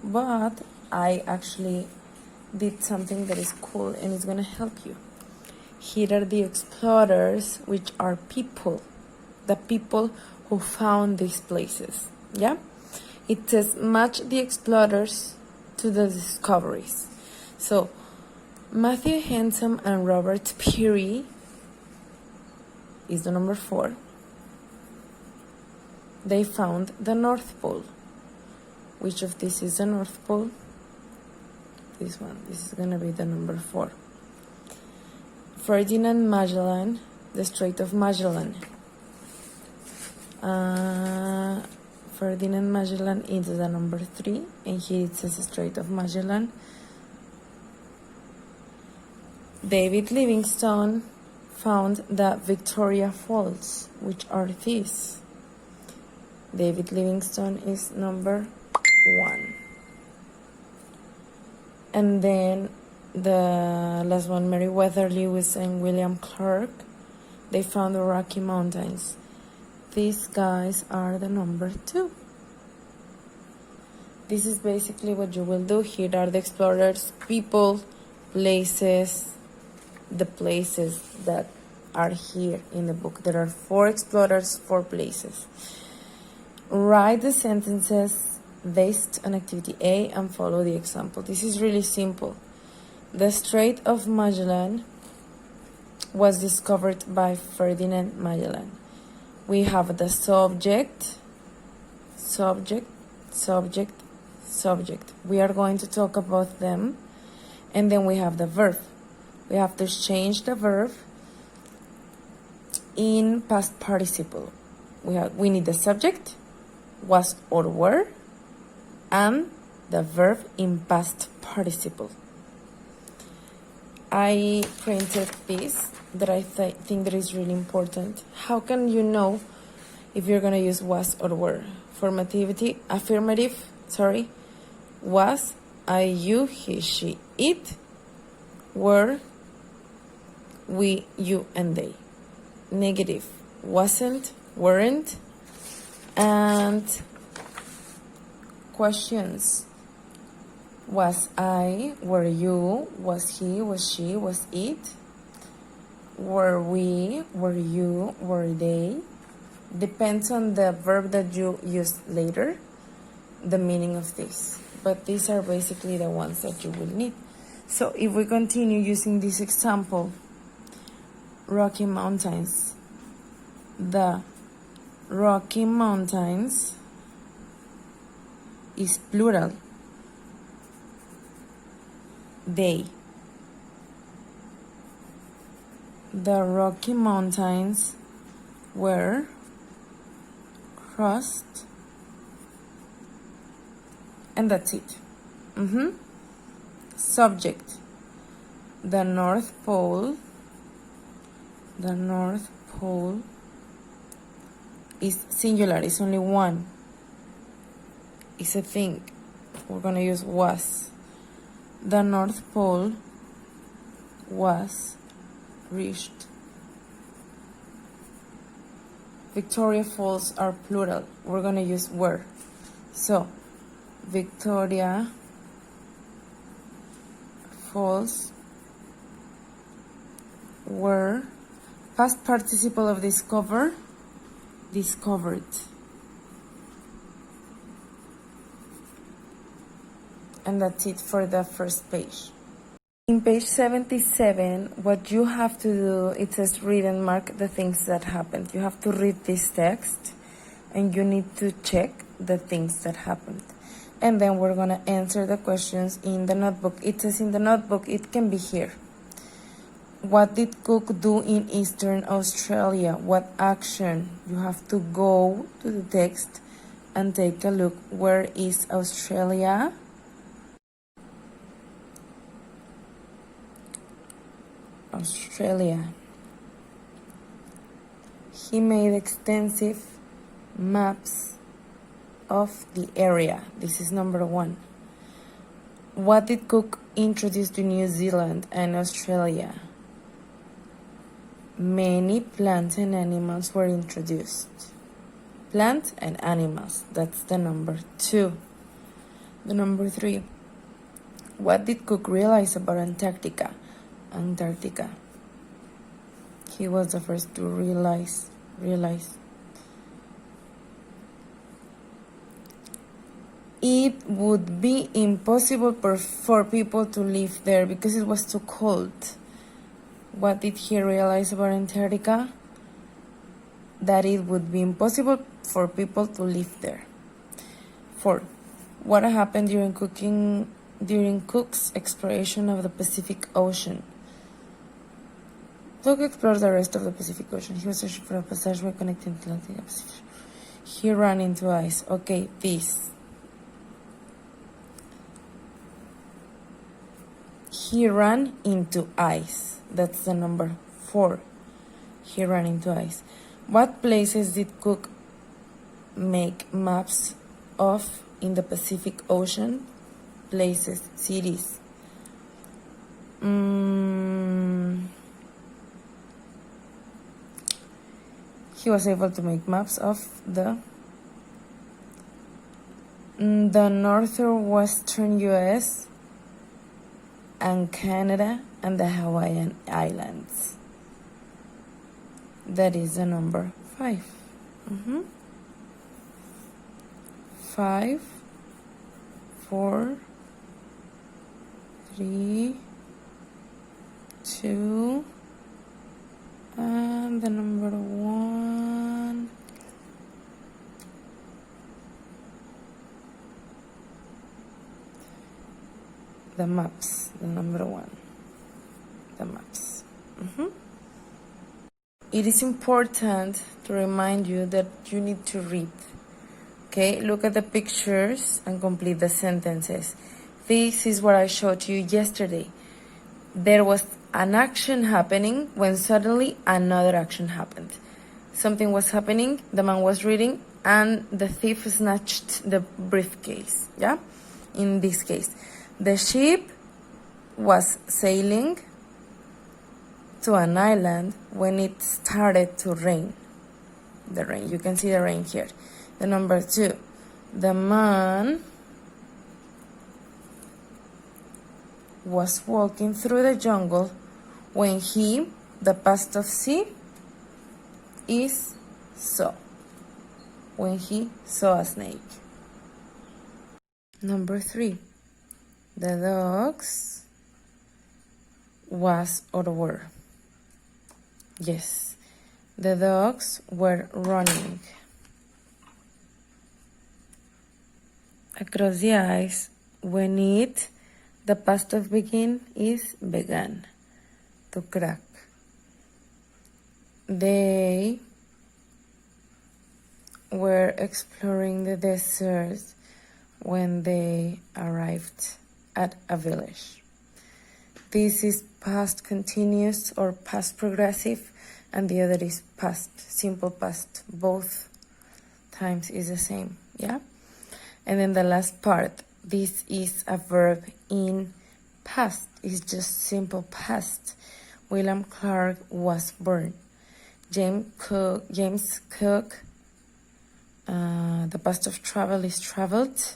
but I actually did something that is cool and it's gonna help you. Here are the explorers, which are people, the people who found these places. Yeah, it says match the explorers to the discoveries. So Matthew Hansen and Robert Peary is the number 4. They found the North Pole. Which of these is the North Pole? This one. This is gonna be the number 4. Ferdinand Magellan, the Strait of Magellan. Ferdinand Magellan is the number 3, and here it says Strait of Magellan. David Livingstone found the Victoria Falls, which are these. David Livingstone is number 1. And then the last one, Meriwether Lewis and William Clark, they found the Rocky Mountains. These guys are the number 2. This is basically what you will do. Here are the explorers, people, places, the places that are here in the book. There are 4 explorers, 4 places. Write the sentences based on activity A and follow the example. This is really simple. The Strait of Magellan was discovered by Ferdinand Magellan. We have the subject, subject, subject, subject. We are going to talk about them. And then we have the verb. We have to change the verb in past participle. We need the subject, was or were, and the verb in past participle. I printed this that I think that is really important. How can you know if you're going to use was or were? Affirmative, was, I, you, he, she, it, were, we, you, and they. Negative, wasn't, weren't, and questions. Was I, were you, was he, was she, was it, were we, were you, were they. Depends on the verb that you use later, the meaning of this. But these are basically the ones that you will need. So if we continue using this example, Rocky Mountains. The Rocky Mountains is plural. They. The Rocky Mountains were crossed, and that's it. Subject. The North Pole. The North Pole is singular. It's only one. It's a thing. We're gonna use was. The North Pole was reached. Victoria Falls are plural. We're gonna use were. So, Victoria Falls were past participle of discover, discovered. And that's it for the first page. In page 77, what you have to do, it says read and mark the things that happened. You have to read this text and you need to check the things that happened. And then we're going to answer the questions in the notebook. It says in the notebook, it can be here. What did Cook do in Eastern Australia? What action? You have to go to the text and take a look. Where is Australia? Australia. He made extensive maps of the area. This is number 1. What did Cook introduce to New Zealand and Australia? Many plants and animals were introduced. Plants and animals. That's the number 2. The number 3. What did Cook realize about Antarctica? Antarctica. He was the first to realize. It would be impossible for people to live there because it was too cold. What did he realize about Antarctica? That it would be impossible for people to live there. 4. What happened during Cook's exploration of the Pacific Ocean? Cook explored the rest of the Pacific Ocean. He was searching for a passageway connecting the Atlantic and Pacific. He ran into ice. Okay, this. He ran into ice. That's the number 4. He ran into ice. What places did Cook make maps of in the Pacific Ocean? Places, cities. He was able to make maps of the northwestern U.S. and Canada and the Hawaiian Islands. That is the number 5. 5, 4, 3, 2, and the number 1. The maps, the number 1. The maps. It is important to remind you that you need to read. Okay, look at the pictures and complete the sentences. This is what I showed you yesterday. There was an action happening when suddenly another action happened. Something was happening, the man was reading, and the thief snatched the briefcase. Yeah? In this case, the ship was sailing to an island when it started to rain. The rain, you can see the rain here. The number 2, the man was walking through the jungle when he, the past of see, is saw. When he saw a snake. Number 3, the dogs was or were. Yes, the dogs were running across the ice when it, the past of begin, is began, to crack. They were exploring the desert when they arrived at a village. This is past continuous or past progressive, and the other is past, simple past. Both times is the same, yeah? And then the last part, this is a verb in past. It's just simple past. William Clark was born. James Cook, the past of travel is traveled.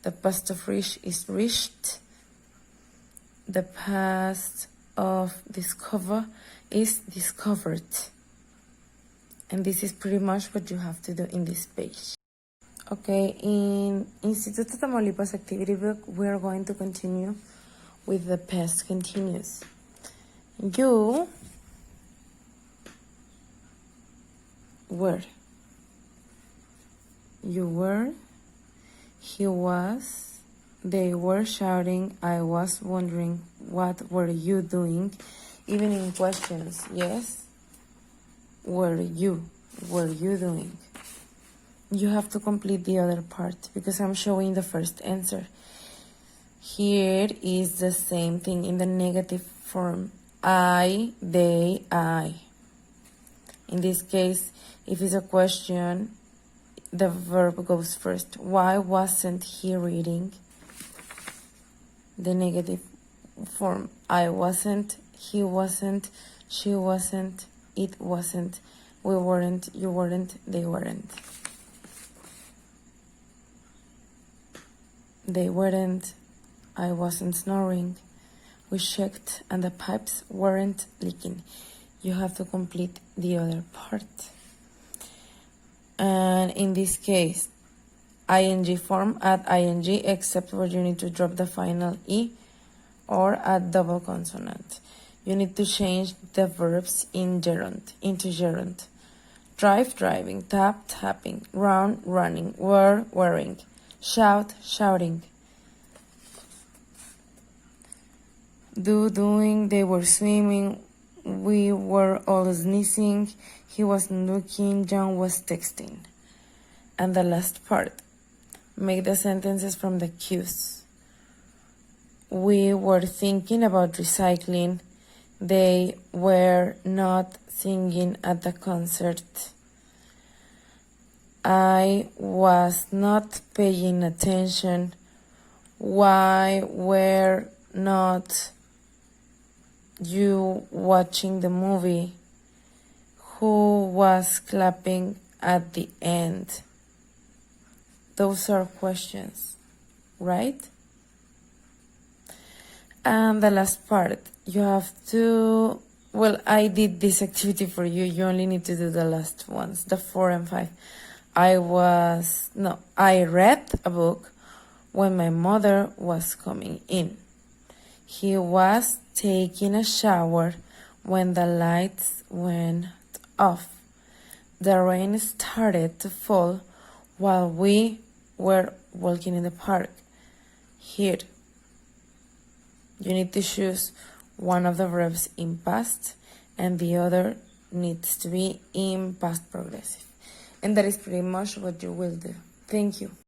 The past of reach is reached. The past of discover is discovered. And this is pretty much what you have to do in this page. Okay, in Instituto Tamaulipas activity book, we are going to continue with the past continuous. You were. You were. He was. They were shouting. I was wondering, what were you doing? Even in questions, yes? Were you doing? You have to complete the other part because I'm showing the first answer. Here is the same thing in the negative form. I, they, I. In this case, if it's a question, the verb goes first. Why wasn't he reading? The negative form. I wasn't, he wasn't, she wasn't, it wasn't, we weren't, you weren't, they weren't. They weren't. I wasn't snoring. We checked and the pipes weren't leaking. You have to complete the other part. And in this case, ing form, add ing except where you need to drop the final E or add double consonant. You need to change the verbs in gerund into gerund. Drive, driving, tap, tapping, run, running, wear, wearing, shout, shouting. Do, doing, they were swimming, we were all sneezing, he was looking, John was texting. And the last part, make the sentences from the cues. We were thinking about recycling, they were not singing at the concert. I was not paying attention. Why were not you watching the movie? Who was clapping at the end? Those are questions, right? And the last part, you have to, well, I did this activity for you. You only need to do the last ones, the 4 and 5. I read a book when my mother was coming in. He was taking a shower when the lights went off. The rain started to fall while we were walking in the park. Here, you need to choose one of the verbs in past and the other needs to be in past progressive. And that is pretty much what you will do. Thank you.